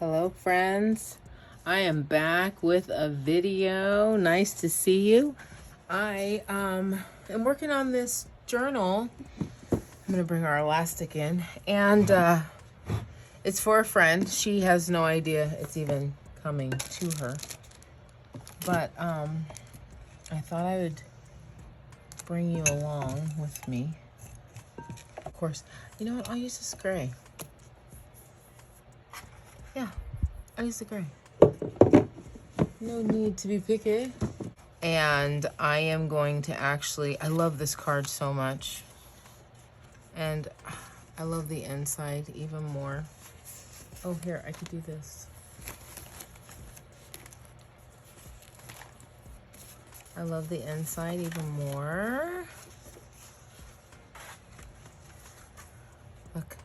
Hello friends, I am back with a video. Nice to see you. I am working on this journal. I'm gonna bring our elastic in, and it's for a friend. She has no idea it's even coming to her, but I thought I would bring you along with me. Of course, you know what, I'll use this gray. Yeah, I'll use the gray. No need to be picky. And I am going to I love this card so much. And I love the inside even more. Oh, here, I could do this. I love the inside even more. Look.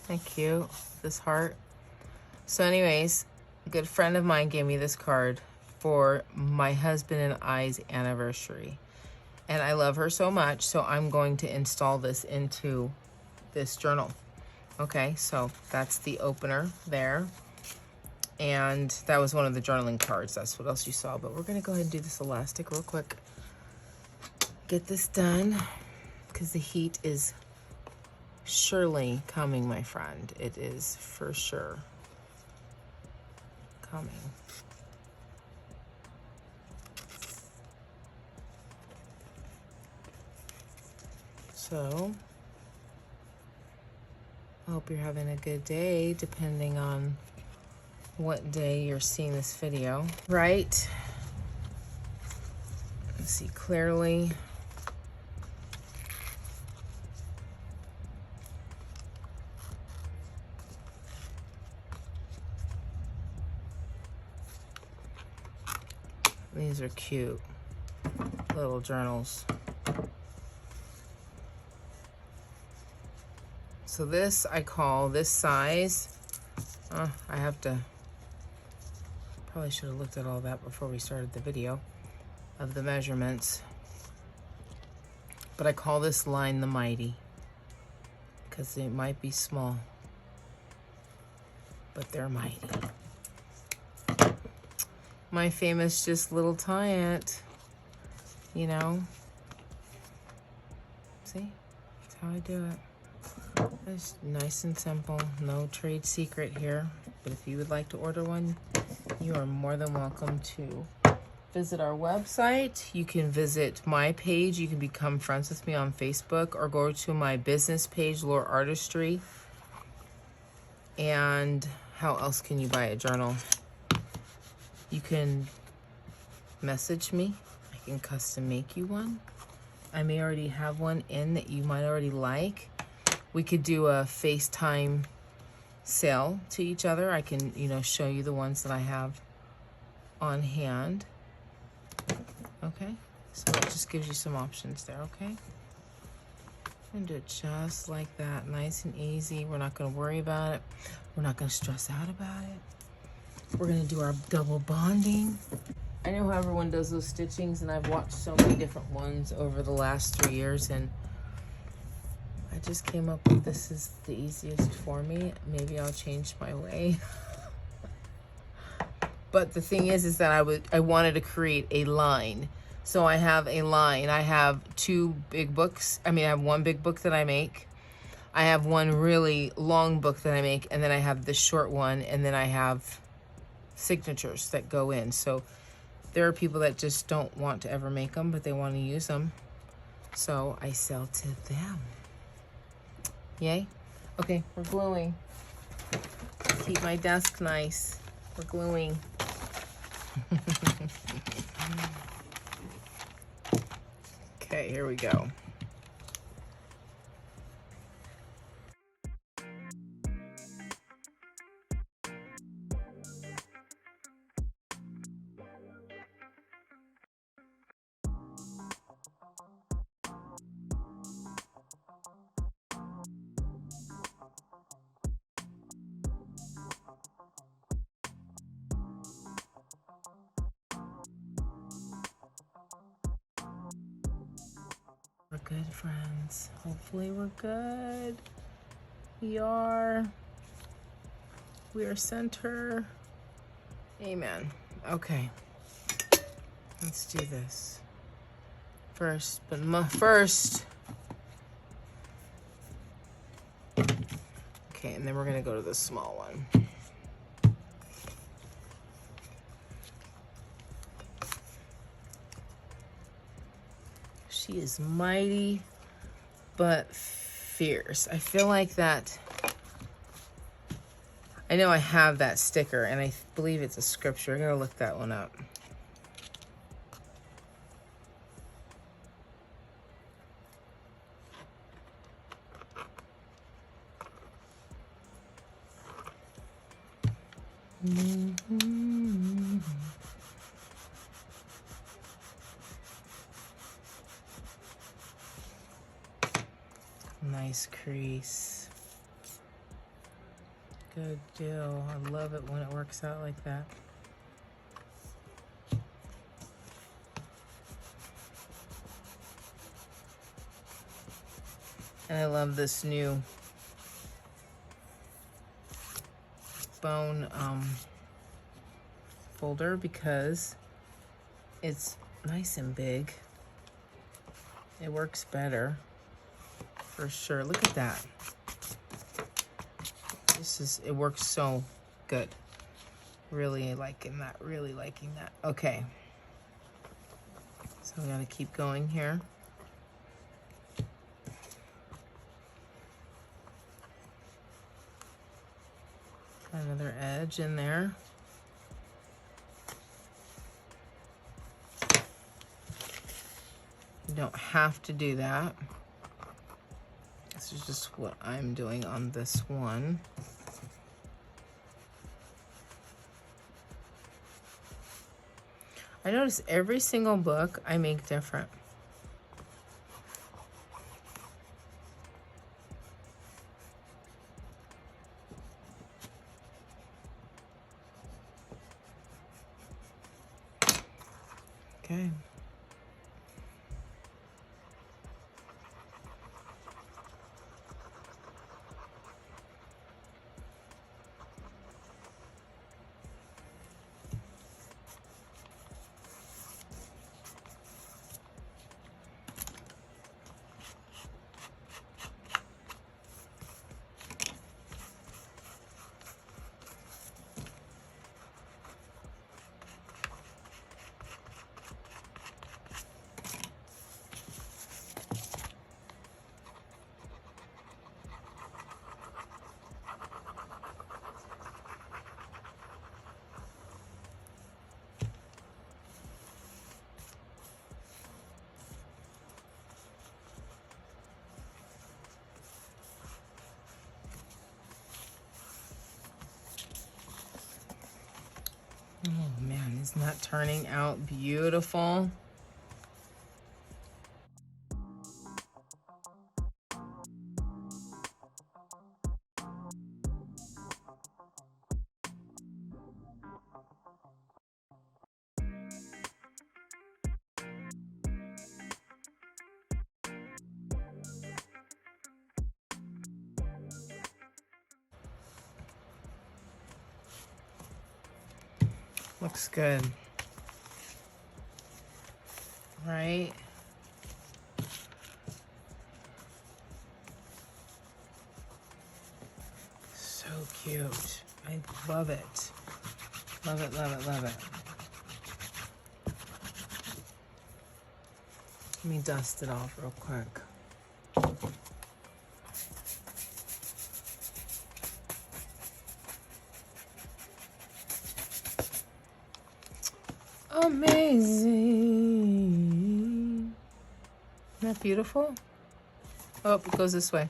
Thank you. This heart. So anyways, a good friend of mine gave me this card for my husband and I's anniversary. And I love her so much, so I'm going to install this into this journal. Okay, so that's the opener there. And that was one of the journaling cards. That's what else you saw. But we're gonna go ahead and do this elastic real quick. Get this done, because the heat is surely coming, my friend. It is for sure coming. So, I hope you're having a good day, depending on what day you're seeing this video. Right? Let's see clearly. These are cute little journals. So this, I call this size, I have to, probably should have looked at all that before we started the video of the measurements. But I call this line the mighty, because it might be small, but they're mighty. My famous just little tie-it, you know? See, that's how I do it. It's nice and simple, no trade secret here. But if you would like to order one, you are more than welcome to visit our website. You can visit my page. You can become friends with me on Facebook, or go to my business page, LOORArtistry. And how else can you buy a journal? You can message me. I can custom make you one. I may already have one in that you might already like. We could do a FaceTime sale to each other. I can, you know, show you the ones that I have on hand. Okay, so it just gives you some options there, okay? I'm gonna do it just like that, nice and easy. We're not gonna worry about it. We're not gonna stress out about it. We're gonna do our double bonding. I know how everyone does those stitchings, and I've watched so many different ones over the last 3 years, and I just came up with this is the easiest for me. Maybe I'll change my way. But the thing is that I wanted to create a line. So I have a line. I have two big books. I mean, I have one big book that I make. I have one really long book that I make, and then I have this short one, and then I have signatures that go in. So there are people that just don't want to ever make them, but they want to use them. So I sell to them. Yay? Okay, we're gluing. Keep my desk nice. We're gluing. Okay, here we go. We're good, friends. Hopefully we're good. We are. We are center. Amen. Okay. Let's do this. First, first. Okay, and then we're gonna go to the small one. She is mighty, but fierce. I feel like that. I know I have that sticker, and I believe it's a scripture. I gotta look that one up. Nice crease. Good deal. I love it when it works out like that. And I love this new bone folder because it's nice and big. It works better for sure. Look at that. It works so good. Really liking that, really liking that. Okay. So we gotta keep going here. Another edge in there. You don't have to do that. This is just what I'm doing on this one. I notice every single book I make different. Okay. Oh man, isn't that turning out beautiful? Looks good. Right? So cute. I love it. Love it, love it, love it. Let me dust it off real quick. Amazing. Isn't that beautiful? Oh, it goes this way.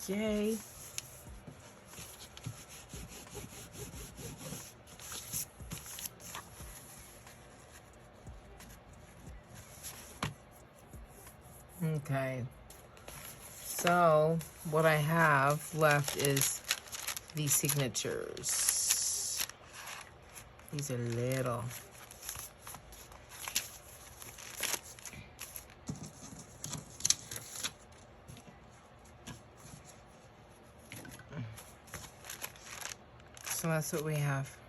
Yay. Okay. So what I have left is the signatures. These are little. So that's what we have.